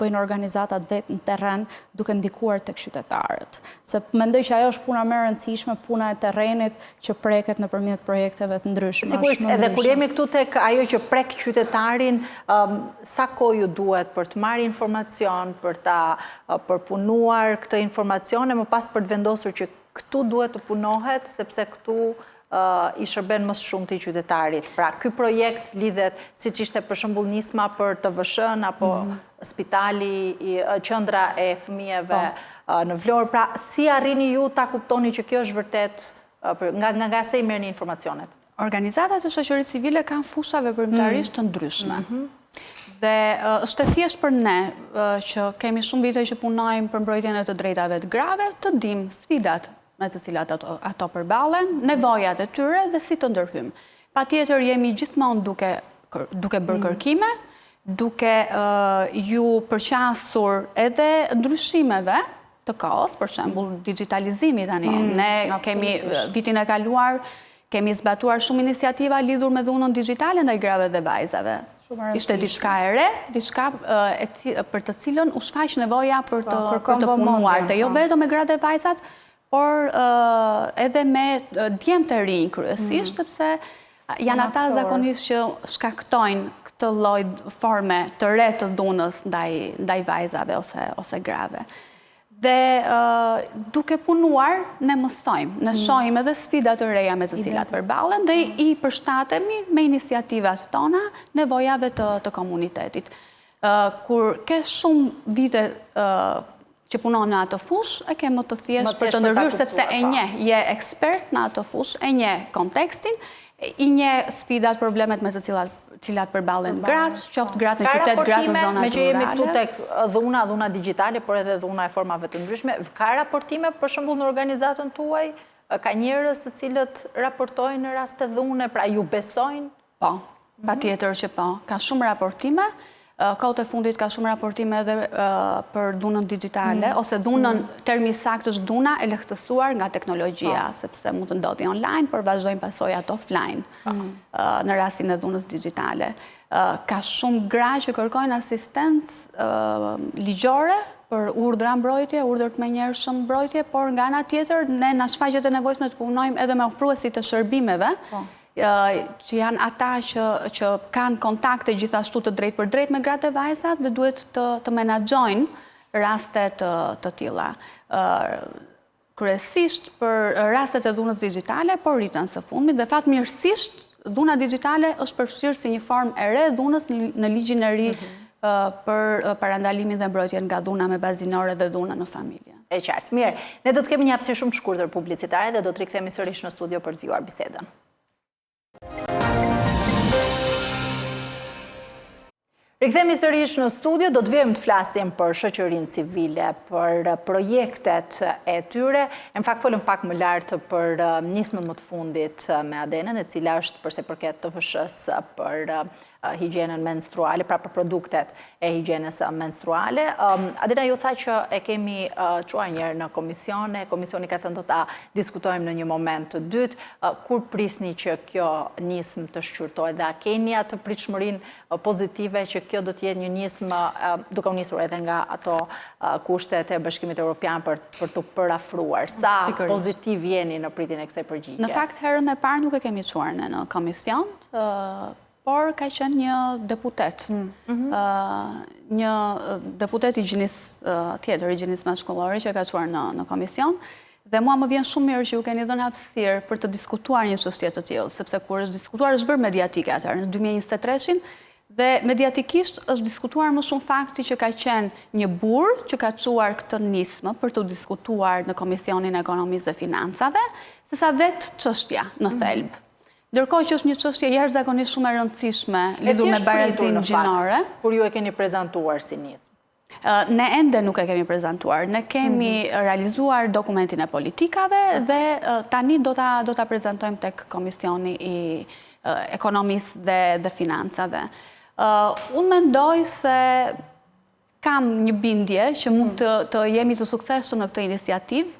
bëjnë organizatat vetë në terren duke ndikuar tek qytetarët. Se mendoj që ajo është puna më e rëndësishme, puna e terrenit që preket nëpërmjet projekteve të ndryshme. Sigurisht, edhe kur jemi këtu tek ajo që prek qytetarin, sa kohë ju duhet për të marrë informacion, për ta përpunuar këtë informacion e më pas për të vendosur që këtu duhet të punohet, sepse këtu i shërben më shumë të qytetarit. Pra, ky projekt lidhet, siç ishte për shembull nisma për TVSH-n apo spitali, qendra e fëmijëve në Vlorë. Pra, si arrini ju ta kuptoni që kjo është vërtet, nga se i merrni informacionet? Organizatat e shoqërisë civile kanë fusha veprimtarisht të ndryshme. Dhe është e thjeshtë për ne që kemi shumë vite që punojmë për mbrojtjen e të drejtave të grave, të dimë sfidat me të cilat ato përballen, nevojat e tyre dhe si të ndërhyjmë. Patjetër jemi gjithmonë duke bërë kërkime, duke ju përqasur edhe ndryshimeve të kohës, për shembull digitalizimi tani. Ne kemi vitin e kaluar, kemi zbatuar shumë iniciativa lidhur me dhunën digjitale ndaj grave dhe vajzave. Ishte diçka e re, diçka për të cilën u shfaq nevoja për të punuar, dhe jo vetëm me gratë dhe vajzat, por edhe me djemt e rinj kryesisht, sepse janë ata zakonisht që shkaktojnë këtë lloj forme të re të dhunës ndaj vajzave ose grave. Dhe duke punuar, ne mësojmë, ne shohim edhe sfidat të reja me të cilat përballen dhe i përshtatemi me iniciativat tona nevojave të komunitetit. Kur ke shumë vite që punon në atë fush, e ke më të thjesht për të ndërhyrë, sepse e njeh, je ekspert në atë fush, e njeh kontekstin, i njeh sfidat, problemet me të cilat përballen gratë, qoftë gratë në qytet, gratë në zonat rurale. Me që jemi këtu tek dhuna digjitale, por edhe dhuna e formave të ndryshme, ka raportime për shembull në organizatën tuaj? Ka njerëz të cilët raportojnë në rast të dhune, pra ju besojnë? Po, patjetër që po. Ka shumë raportime. Kohët e fundit ka shumë raportime edhe për dhunën digjitale, ose dhunën, termi sakt është dhuna e lehtësuar nga teknologjia, sepse mund të ndodhi online, por vazhdojnë pasojat offline në rastin e dhunës digjitale. Ka shumë gra që kërkojnë asistencë ligjore për urdhra mbrojtje, urdhër të menjëhershëm mbrojtje, por nga ana tjetër ne na shfaqet e nevojshme të punojmë edhe me ofruesit të shërbimeve, që janë ata që kanë kontakte gjithashtu të drejt për drejt me gratë e vajzat dhe duhet të menaxhojnë rastet të tilla. Kryesisht për rastet e dhunës digjitale, por rritën së fundmit, dhe fatmirësisht dhuna digjitale është përfshirë si një formë e re dhunës në ligjin e ri për parandalimin dhe mbrojtjen nga dhuna me bazinore dhe dhuna në familje. E qartë, mirë. Ne do të kemi një hapësirë shumë të shkurtër publicitare dhe do të rikthehemi sërish në studio për të vjuar bisedën. Rikthehemi sërish në studio, do të vijmë të flasim për shoqërinë civile, për projektet e tyre. Në fakt folëm pak më lart për nismën më të fundit me Adenën, e cila është përse përket TVSH-s për higjienën menstruale, pra për produktet e higjienës menstruale. Adina ju tha që e kemi quar njerë në komisioni ka thënë do ta diskutojmë në një moment të dytë, kur prisni që kjo nismë të shqyrtoj dhe a keni atë pritshmërinë pozitive që kjo do t'jetë një nismë duke u nisur edhe nga ato kushtet e Bashkimit Evropian për të përafruar. Sa pozitiv jeni në pritin e kësaj përgjigje? Në fakt, herën e parë nuk e kemi quar në komision, por ka qenë një deputet. Një deputet i gjinës tjetër, i gjinës mashkullore që e ka quar në komision, dhe mua më vjen shumë mirë që ju keni dhënë hapësirë për të diskutuar një çështje të tillë, sepse kur është diskutuar është bërë mediatike atëherë në 2023-shin, dhe mediatikisht është diskutuar më shumë fakti që ka qenë një burr që ka çuar këtë nismë për të diskutuar në Komisionin e Ekonomisë dhe Financave, sesa vetë çështja në thelb. Ndërkohë që është një çështje jashtëzakonisht shumë e rëndësishme lidhur me barazinë gjinore. Kur ju e keni prezantuar si nismë? Ne ende nuk e kemi prezantuar. Ne kemi realizuar dokumentin e politikave dhe tani do ta prezantojmë tek Komisioni i Ekonomisë dhe Financave. Unë mendoj se kam një bindje që mund të jemi të suksesshëm në këtë iniciativë,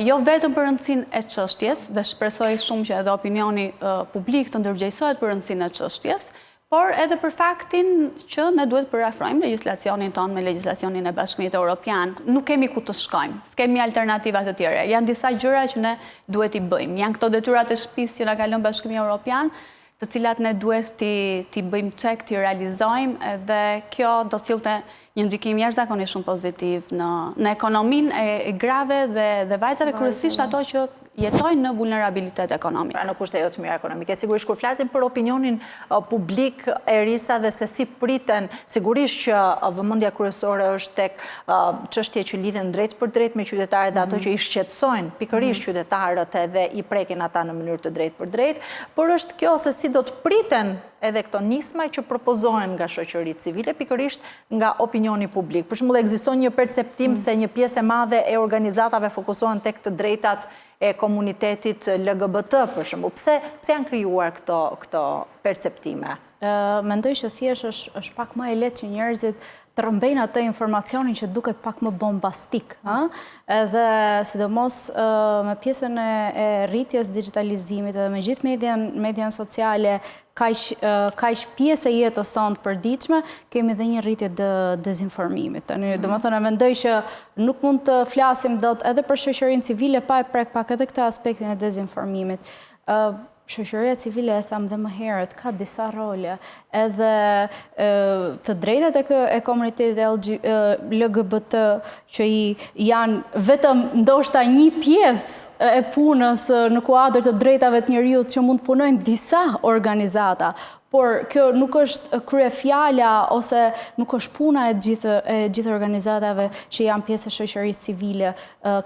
jo vetëm për rëndësinë e çështjes, dhe shpresoj shumë që edhe opinioni publik të ndërgjegjësohet për rëndësinë e çështjes, por edhe për faktin që ne duhet përafrojmë legjislacionin tonë me legjislacionin e Bashkimit Evropian. Nuk kemi ku të shkojmë, s'kemi alternativat të tjera. Janë disa gjëra që ne duhet i bëjmë. Janë këto detyrat e shtëpisë që na ka lënë Bashkimi Evropian, të cilat ne duhet t'i bëjmë çek, t'i realizojmë, dhe kjo do sillte një ndikim jashtëzakonisht shumë pozitiv në ekonominë e grave dhe vajzave, kryesisht ato që jetojnë në vulnerabilitet ekonomik. Pra në kushte jo të mira ekonomike. Sigurisht, kur flasim për opinionin publik e risa dhe se si priten, sigurisht që vëmendja kryesore është tek çështje që lidhen drejt për drejt me qytetarët dhe ato që i shqetësojnë pikërisht qytetarët edhe i prekin ata në mënyrë të drejt për drejt, por është kjo se si do të priten edhe këto nisma që propozohen nga shoqëritë civile, pikërisht nga opinioni publik. Për shembull, ekziston një perceptim se një pjesë e madhe e organizatave fokusohen tek të drejtat e komunitetit LGBT, për shembull. Pse janë krijuar këto perceptime? Mendoj që thjesht është pak më e lehtë që njerëzit të rrëmbejnë atë informacionin që duket pak më bombastik. Edhe sidomos me pjesën e rritjes digitalizimit edhe me gjithë median sociale, kaq pjesë e jetës sonë përditshme, kemi dhe një rritje të dezinformimit. Domethënë, mendoj që nuk mund të flasim dot edhe për shoqërinë civile pa e prek pak edhe këtë aspektin e dezinformimit. Shoqëria civile, e tham dhe më herët, ka disa role, edhe të drejtat e komunitetit LGBT që janë vetëm ndoshta një pjesë e punës në kuadër të drejtave të njerëzit që mund të punojnë disa organizata, por kjo nuk është kryefjala ose nuk është puna e gjithë organizatave që janë pjesë e shoqërisë civile.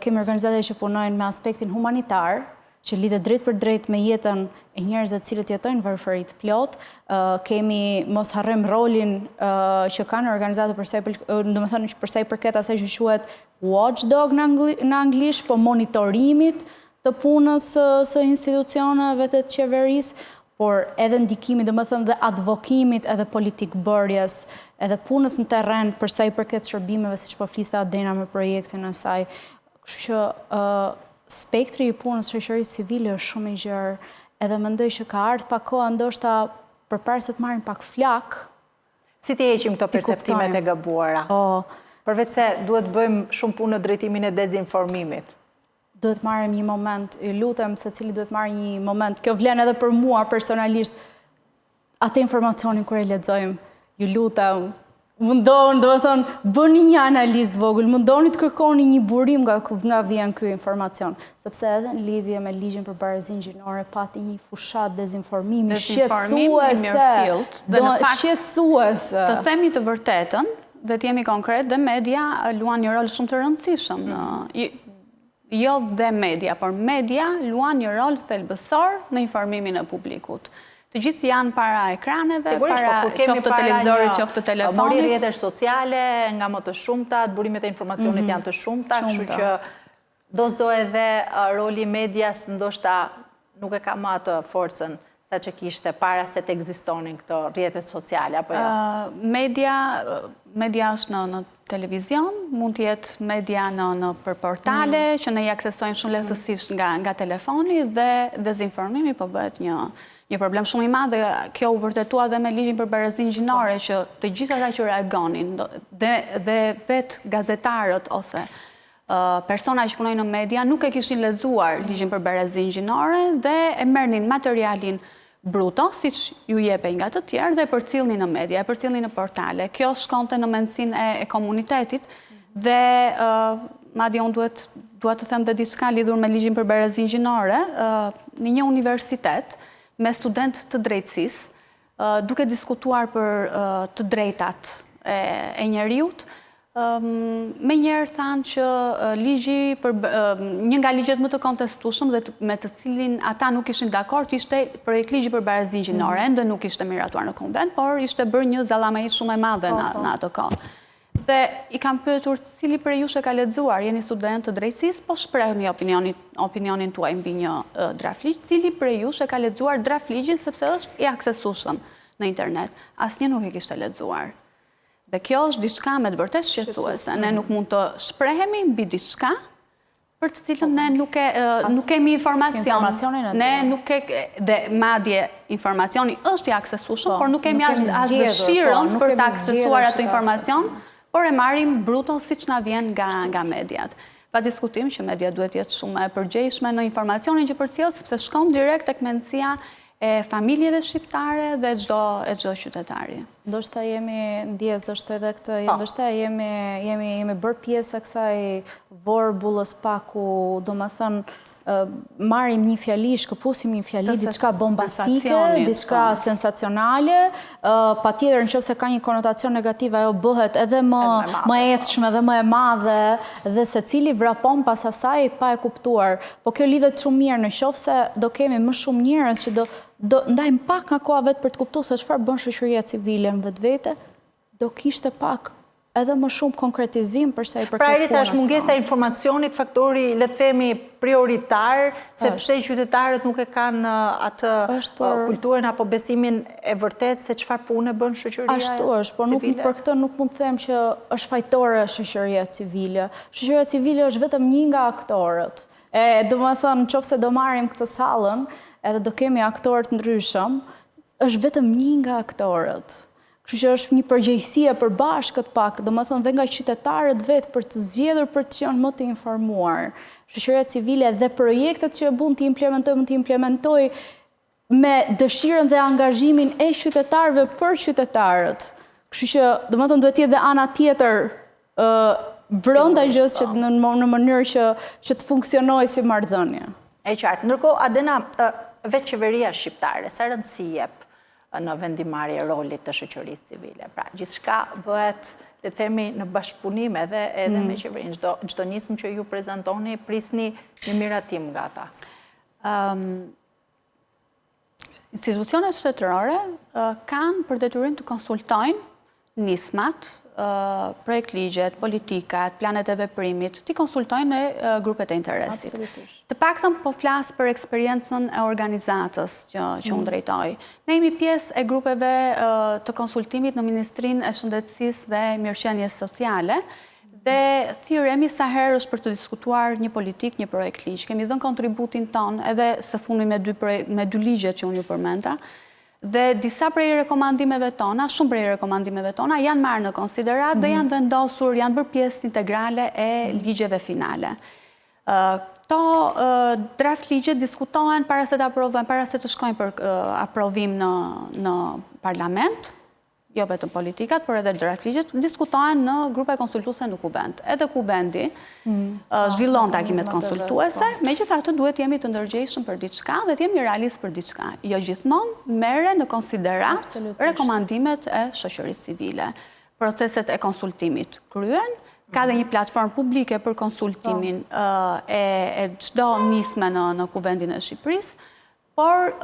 Kemi organizata që punojnë me aspektin humanitar, që lidhet drejt për drejt me jetën e njerëzve të cilët jetojnë varfëri të plot. Kemi, mos harrojm rolin që kanë organizatat për sa i përket asaj që quhet watchdog në anglisht, po monitorimit të punës së institucioneve të qeverisë, por edhe ndikimi, domethënë, dhe advokimit edhe politikbërjes, edhe punës në terren për sa i përket shërbimeve, siç po fliste Adena me projektin e saj. Kështu që spektri i punës shoqërisë civile është shumë i gjerë, edhe mendoj që ka ardhur pak kohë ndoshta përpara se të marrin pak flak. Si të heqim këto perceptimet e gabuara? Përveç se duhet bëjmë shumë punë në drejtimin e dezinformimit. Duhet marrim një moment, ju lutem secili duhet marrë një moment. Kjo vlen edhe për mua personalisht. Atë informacionin kur e lexojmë, ju lutem, mundoni, domethënë, bëni një analizë të vogël, mundoni të kërkoni një burim nga vjen ky informacion, sepse edhe në lidhje me ligjin për barazinë gjinore pati një fushat dezinformimi shqetësuese. Të themi të vërtetën, dhe të jemi konkret, dhe media luan një rol shumë të rëndësishëm. Jo dhe media, por media luan një rol thelbësor në informimin e publikut. Të gjithë janë para ekraneve, para qoftë të televizorit, qoftë të telefonit. Morje rrjetesh sociale, nga më të shumtat, burimet e informacionit janë të shumta, kështu që do edhe roli medias ndoshta nuk e ka më atë forcën sa që kishte para se të ekzistonin këto rrjetet sociale, apo jo? Media është në televizion, mund të jetë media në për portale, që ne i aksesojnë shumë lehtësisht nga telefoni, dhe dezinformimi po bëhet një problem shumë i madh, dhe kjo u vërtetua dhe me ligjin për barazin gjinore, që të gjithë ata që reagonin, dhe vetë gazetarët ose persona që punojnë në media nuk e kishin lexuar ligjin për barazin gjinore dhe e merrnin materialin bruto, siç ju jepej nga të tjerë, dhe e përcillnin në media, e përcillnin në portale. Kjo shkonte në mendsinë e komunitetit, dhe madje unë duhet të them dhe diçka lidhur me ligjin për barazin gjinore, në një universitet me student të drejtësisë, duke diskutuar për të drejtat e njeriut, me njerë thanë që një nga ligjet më të kontestueshëm dhe me të cilin ata nuk ishin dakord ishte projekt ligji për barazin gjinore, ende nuk ishte miratuar në konvent, por ishte bërë një zallamajit shumë e madhe në atë kohë. Dhe i kam pyetur cili prej jush e ka lexuar, jeni student të drejtësisë, po shprehni opinionin tuaj mbi një draft ligj, cili prej jush e ka lexuar draft ligjin sepse është i aksesueshëm në internet. Asnjë nuk e kishte lexuar. Dhe kjo është diçka me të vërtetë shqetësuese. Ne nuk mund të shprehemi mbi diçka për të cilën ne nuk kemi informacion. Ne nuk dhe madje informacioni është i aksesueshëm, por nuk kemi as dëshirën për të aksesuar atë informacion, por e marrim bruto siç na vjen nga mediat. Pa diskutim që media duhet jetë shumë e përgjegjshme në informacionin që përcjell, sepse shkon direkt tek mendësia e familjeve shqiptare dhe çdo qytetari. Ndoshta jemi ndjes, ndoshta jemi bërë pjesë e kësaj vorbullës paku, domethënë marrim një fjali, shkëpusim një fjali, diçka bombastike, diçka sensacionale, patjetër nëse ka një konotacion negativ, ajo bëhet edhe më e ecshme dhe më e madhe, dhe secili vrapon pas asaj pa e kuptuar. Po kjo lidhet shumë mirë, në qoftë se do kemi më shumë njerëz që do ndajmë pak nga koha vetë për të kuptuar se çfarë bën shoqëria civile në vetvete, do kishte pak edhe më shumë konkretizim përsa i përket punës. Pra Irisa, është mungesa e informacionit faktori, le të themi, prioritar, sepse qytetarët nuk e kanë atë kulturën apo besimin e vërtet se çfarë punë bën shoqëria civile? Ashtu është, por për këtë nuk mund të them që është fajtore shoqëria civile. Shoqëria civile është vetëm një nga aktorët. Domethënë, nëse do marrim këtë sallën, edhe do kemi aktorë të ndryshëm, është vetëm një nga aktorët. Kështu që është një përgjegjësi e përbashkët pak, domethënë dhe nga qytetarët vetë për të zgjedhur për të qenë më të informuar. Shoqëria civile dhe projektet që bën të implementoj me dëshirën dhe angazhimin e qytetarëve për qytetarët. Kështu që domethënë duhet të jetë dhe ana tjetër brenda gjës që në mënyrë që të funksionojë si marrëdhënie. E qartë. Ndërkohë, Adena, vetë qeveria shqiptare, sa rëndësi jep në vendimarrje rolit të shoqërisë civile. Pra, gjithçka bëhet, le të themi, në bashkëpunim edhe me qeverinë. Çdo nismë që ju prezantoni, prisni një miratim nga ata. Institucionet shtetërore kanë për detyrim të konsultojnë nismat, projekt ligjet, politikat, planet e veprimit, t'i konsultojnë me grupet e interesit. Të paktën po flas për eksperiencën e organizatës që unë drejtoj. Ne jemi pjesë e grupeve të konsultimit në Ministrinë e Shëndetësisë dhe Mirëqenies Sociale, dhe thirremi sa herë është për të diskutuar një politik, një projekt ligj. Kemi dhënë kontributin ton edhe së fundmi me dy ligjet që unë ju përmenda. Dhe disa prej rekomandimeve tona, shumë prej rekomandimeve tona, janë marrë në konsiderat dhe janë vendosur, janë bërë pjesë integrale e ligjeve finale. Këto draft ligje diskutohen para se të aprovohen, para se të shkojnë për aprovim në parlament, jo vetëm politikat, por edhe draft ligjet, diskutohen në grupe konsultuese në kuvend. Edhe kuvendi zhvillon takimet konsultuese, megjithatë duhet jemi të ndërgjegjshëm për diçka dhe të jemi realist për diçka. Jo gjithmonë merre në konsiderat rekomandimet e shoqërisë civile. Proceset e konsultimit kryen, ka dhe një platformë publike për konsultimin e çdo nisme në kuvendin e Shqipërisë, por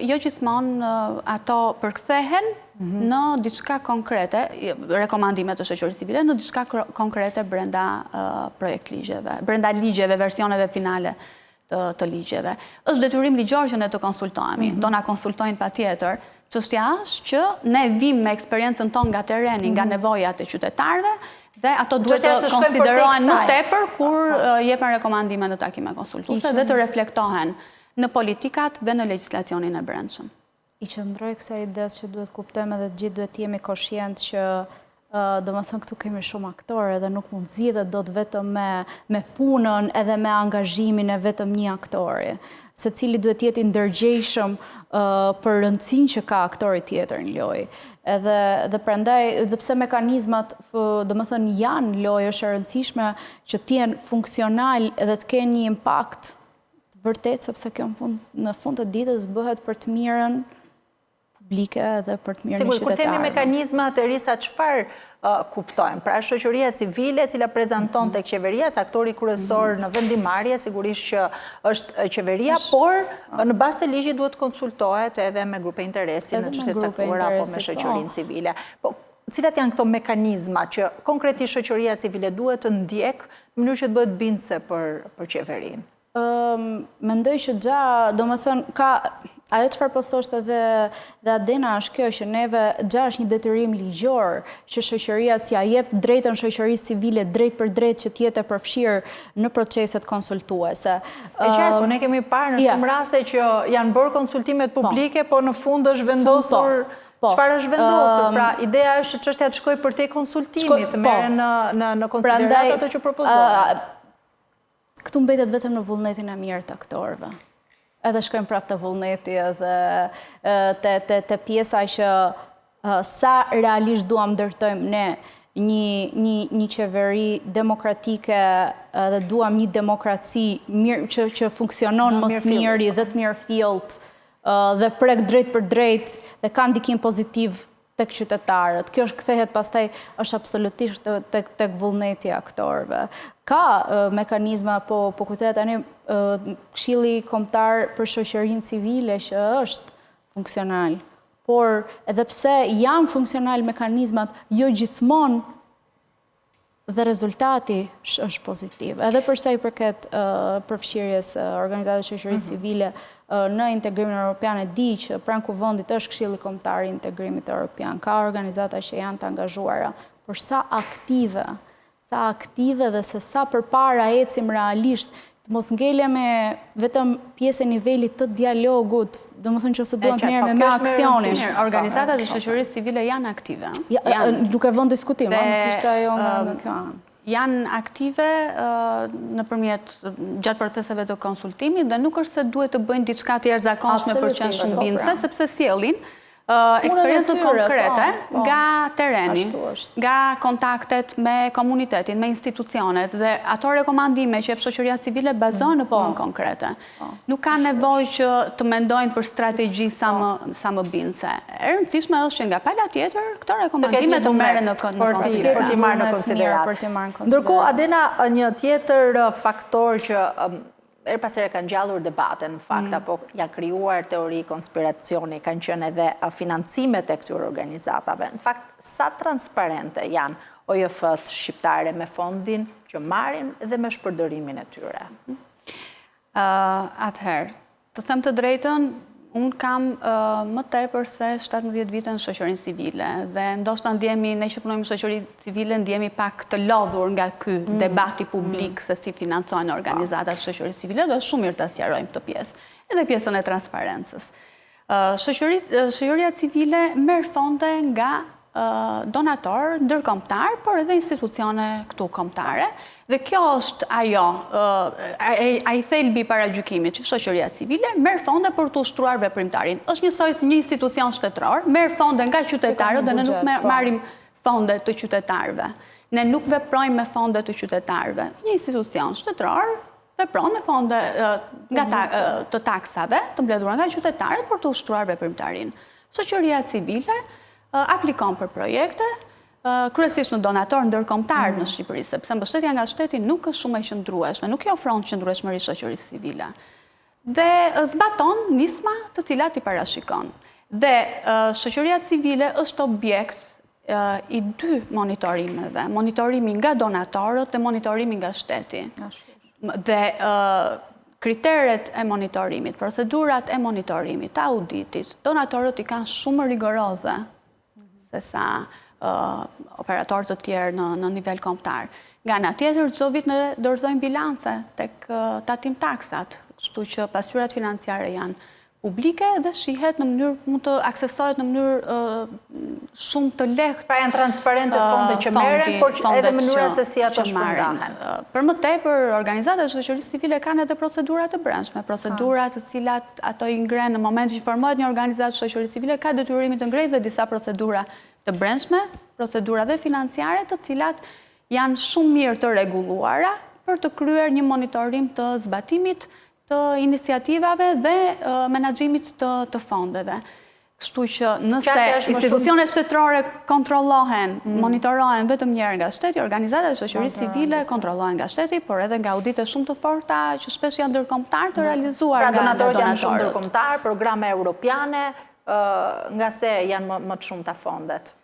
jo gjithmonë ato përkthehen në diçka konkrete, rekomandimet të shoqërisë civile, në diçka konkrete brenda projekt ligjeve, brenda ligjeve, versioneve finale të ligjeve. Është detyrim ligjor që ne të konsultohemi, do na konsultojnë patjetër. Çështja është që ne vim me eksperiencën tonë nga tereni, nga nevojat e qytetarëve, dhe ato duhet të konsiderohen më tepër kur jepen rekomandime në takime konsultuese dhe të reflektohen në politikat dhe në legjislacionin e brendshëm. I qëndroj kësaj ides që duhet kuptojmë edhe gjithë duhet jemi koshient që do më thënë këtu kemi shumë aktore dhe nuk mund zgjidhet dot vetëm me punën edhe me angazhimin e vetëm një aktori. Se cili duhet jetë i ndërgjegjshëm për rëndësinë që ka aktori tjetër në lojë. Edhe prandaj, edhe pse mekanizmat do më thënë janë lojë, është e rëndësishme që të jenë funksional edhe të kenë një impakt të vërtet, sepse kjo në fund të ditës bëhet për të mirën publike dhe për të mirën e qytetarëve. Kur themi mekanizma të risa, çfarë kuptojmë? Pra shoqëria civile e cila prezanton tek qeveria, se aktori kryesor në vendimarrje sigurisht që është qeveria, por në bazë të ligjit duhet konsultohet edhe me grupe interesi në çështje të caktuara apo me shoqërinë civile. Po cilat janë këto mekanizma që konkretisht shoqëria civile duhet të ndjek në mënyrë që të bëhet bindse për qeverinë? Mendoj që domethënë ka ajo çfarë po thoshte dhe Adena është kjo që neve është një detyrim ligjor që shoqëria t'ia jep drejtën shoqërisë civile drejt për drejt që të jetë e përfshirë në proceset konsultuese. E qartë, po ne kemi parë në shumë raste që janë bërë konsultimet publike, po në fund është vendosur çfarë është vendosur. Pra ideja është që çështja të shkojë përtej konsultimit, të merren në konsiderat ato që propozohen. Këtu mbetet vetëm në vullnetin e mirë të aktorëve. Edhe shkojmë prapë të vullneti edhe të pjesa që sa realisht duam ndërtojmë ne një qeveri demokratike dhe duam një demokraci që funksionon më së miri dhe të mirë fillt dhe prek drejt për drejt dhe ka ndikim pozitiv tek qytetarët. Kjo kthehet pastaj është absolutisht tek vullneti i aktorëve. Ka mekanizma, po kujtohet tani Këshilli Kombëtar për Shoqërinë Civile që është funksional, por edhe pse janë funksional mekanizmat, jo gjithmonë dhe rezultati është pozitiv. Edhe për sa i përket përfshirjes organizatave shoqërisë civile në integrimin evropian, e di që pranë kuvendit është Këshilli Kombëtar i Integrimit Evropian. Ka organizata që janë të angazhuara, por sa aktive dhe se sa përpara ecim realisht, mos ngele me vetëm pjesë e nivelit të dialogut, do më thënë që se duan të merre me aksionin. Organizatat e shoqërisë civile janë aktive. Nuk e vënë diskutim, nuk ishte ajo nga kjo anë. Janë aktive gjatë proceseve të konsultimit dhe nuk është se duhet të bëjnë diçka të jashtëzakonshme për të qenë shërbimse, sepse sjellin eksperiencë konkrete nga tereni, nga kontaktet me komunitetin, me institucionet dhe ato rekomandime që jep shoqëria civile bazohen në punën konkrete. Nuk ka nevojë që të mendojnë për strategji sa më bindse. E rëndësishme është që nga pala tjetër këto rekomandime të merren në konsiderat. Për t'i marrë në konsiderat. Ndërkohë, Adena, një tjetër faktor që pas herë kanë gjallur debate, në fakt, apo janë krijuar teori konspiracioni, kanë qenë edhe financimet e këtyre organizatave. Në fakt, sa transparente janë OJF-t shqiptare me fondin që marrin dhe me shpërdorimin e tyre? Atëherë, të them të drejtën, unë kam më tepër se 17 vite në shoqërinë civile dhe ndoshta ndjehemi, ne që punojmë në shoqëri civile, ndjehemi pak të lodhur nga ky debati publik se si financohen organizatat shoqërisë civile, dhe është shumë mirë ta sqarojmë këtë pjesë, edhe pjesën e transparencës. Shoqëria civile merr fonde nga donator ndërkombëtar, por edhe institucione këtu kombëtare. Dhe kjo është ajo, ai thelbi i paragjykimit që shoqëria civile merr fonde për të ushtruar veprimtarin. Është njësoj si një institucion shtetëror, merr fonde nga qytetarët dhe ne nuk marrim fonde të qytetarëve. Ne nuk veprojmë me fonde të qytetarëve. Një institucion shtetëror vepron me fonde të taksave të mbledhura nga qytetarët për të ushtruar veprimtarin. Shoqëria civile aplikon për projekte, kryesisht në donator ndërkombëtar në Shqipëri, sepse mbështetja nga shteti nuk është shumë e qëndrueshme, nuk i ofron qëndrueshmëri shoqërisë civile. Dhe zbaton nisma të cilat i parashikon. Dhe shoqëria civile është objekt i dy monitorimeve, monitorimi nga donatorët dhe monitorimi nga shteti. Dhe kriteret e monitorimit, procedurat e monitorimit, të auditit, donatorët i kanë shumë rigoroze se sa operatorët të tjerë në nivel kombëtar. Nga ana tjetër, çdo vit ne dorëzojmë bilance tek tatim taksat, kështu që pasyrat financiare janë publike dhe shihet në mënyrë, mund të aksesohet në mënyrë shumë të lehtë. Pra janë transparente fondet që merren, por edhe mënyra se si ato shpërndahen. Për më tepër, organizatat e shoqërisë civile kanë edhe procedura të brendshme, procedura të cilat ato i ngrenë në moment që formohet një organizatë shoqërisë civile, ka detyrimin të ngrejë dhe disa procedura të brendshme, procedura dhe financiare, të cilat janë shumë mirë të rregulluara për të kryer një monitorim të zbatimit të iniciativave dhe menaxhimit të fondeve. Kështu që nëse institucionet shtetërore kontrollohen, monitorohen vetëm një herë nga shteti, organizatat e shoqërisë civile kontrollohen nga shteti, por edhe nga audite shumë të forta që shpesh janë ndërkombëtar të realizuar nga donatorët. Janë shumë ndërkombëtar, programe europiane, nga se janë më të shumta fondet.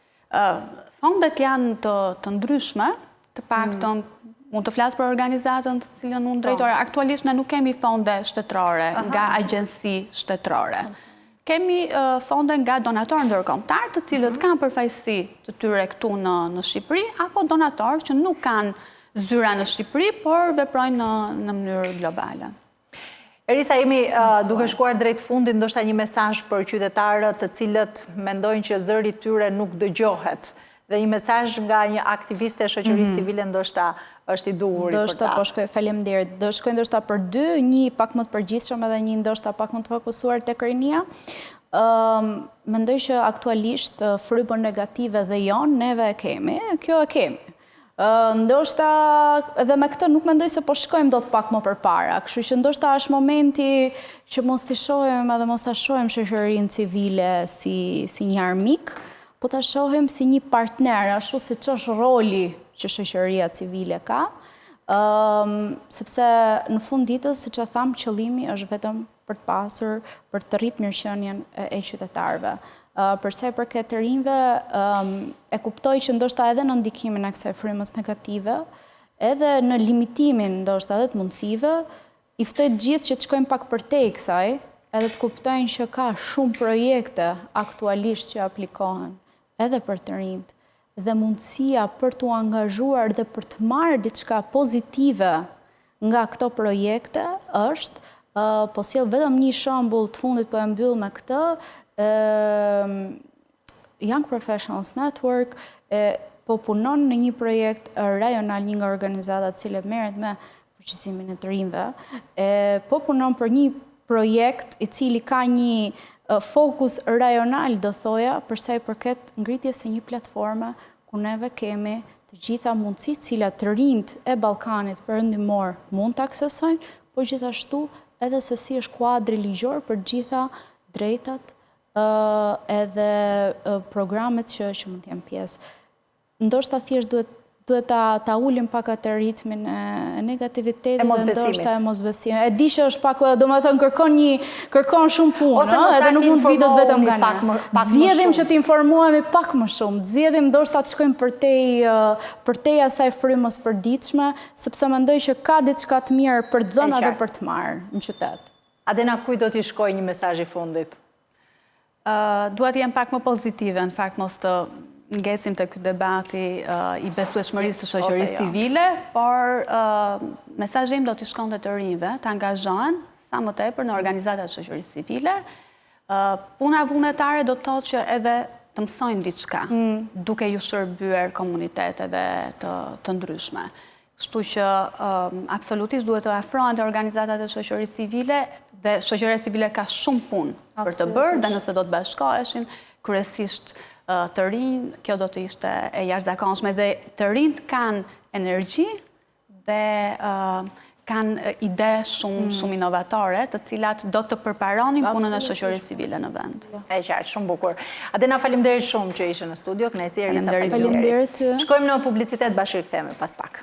Fondet janë të ndryshme, të paktën mund të flasë për organizatën të cilën unë drejtore. Aktualisht ne nuk kemi fonde shtetërore nga agjenci shtetërore. Kemi fonde nga donatorë ndërkombëtar, të cilët kanë përfaqësi të tyre këtu në Shqipëri, apo donatorë që nuk kanë zyra në Shqipëri, por veprojnë në mënyrë globale. Erisa, jemi duke shkuar drejt fundit, ndoshta një mesazh për qytetarët të cilët mendojnë që zëri tyre nuk dëgjohet, dhe një mesazh nga një aktiviste e shoqërisë civile ndoshta është i duhur për ta. Po shkoj, faleminderit. Do shkoj ndoshta për dy, një pak më të përgjithshëm edhe një ndoshta pak më të fokusuar tek rinia. Mendoj që aktualisht frymën negative dhe jonë neve e kemi, kjo e kemi. Ndoshta edhe me këtë nuk mendoj se po shkojmë dot pak më përpara, kështu që ndoshta është momenti që mos t'i shohim edhe mos ta shohim shoqërinë civile si një armik, po ta shohim si një partner, ashtu siç është roli që shoqëria civile ka, sepse në fund ditës, siç e tham, qëllimi është vetëm për të pasur, për të rritur mirëqenien e qytetarëve. Përsa i përket të rinjve, e kuptoj që ndoshta edhe në ndikimin e kësaj frymës negative, edhe në limitimin ndoshta edhe të mundësive, i ftoj të gjithë që të shkojnë pak përtej kësaj, edhe të kuptojnë që ka shumë projekte aktualisht që aplikohen edhe për të rinjt, dhe mundësia për të angazhuar dhe për të marrë diçka pozitive nga këto projekte është, po sjell vetëm një shembull të fundit, po e mbyll me këtë, Young Professionals Network po punon në një projekt rajonal, një nga organizatat cilë merret me fuqisimin e të rinjve, po punon për një projekt i cili ka një fokus rajonal, do thoja, përsa i përket ngritjes së një platforme ku neve kemi të gjitha mundësitë cilat të rinjt e Ballkanit perëndimor mund të aksesojnë, por gjithashtu edhe se si është kuadri ligjor për gjitha drejtat edhe programet që mund të jenë pjesë. Ndoshta thjesht duhet ta ulim pak atë ritmin e negativitetit dhe ndoshta e mosbesimit. E di që është pak, domethënë kërkon shumë punë, edhe nuk mund videot vetëm nga ne. Zgjedhim që të informohemi pak më shumë, zgjedhim ndoshta të shkojmë përtej asaj frymës përditshme, sepse mendoj që ka diçka të mirë për të dhënë edhe për të marrë në qytet. Adena, kujt do t'i shkojë një mesazh i fundit? Dua të jem pak më pozitive, në fakt mos të ngesim të këtë debati i besueshmërisë të shoqërisë civile, por mesazhi im do t'i shkonte të rinjve, të angazhohen sa më tepër në organizatat e shoqërisë civile. Puna vullnetare do të thotë që edhe të mësojnë diçka, duke ju shërbyer komuniteteve të ndryshme. Kështu që absolutisht duhet të afrohen te organizatat e shoqërisë civile, dhe shoqëria civile ka shumë punë për të bërë, dhe nëse do të bashkoheshin, kryesisht të rinj, kjo do të ishte e jashtëzakonshme, dhe të rinjt kanë energji dhe kanë ide shumë inovatore, të cilat do të përparonin punën e shoqërisë civile në vend. E qartë, shumë bukur. Adena, faleminderit shumë që ishe në studio, Kneci, Erisa, faleminderit. Shkojmë në publicitet, bashkë rikthehemi pas pak.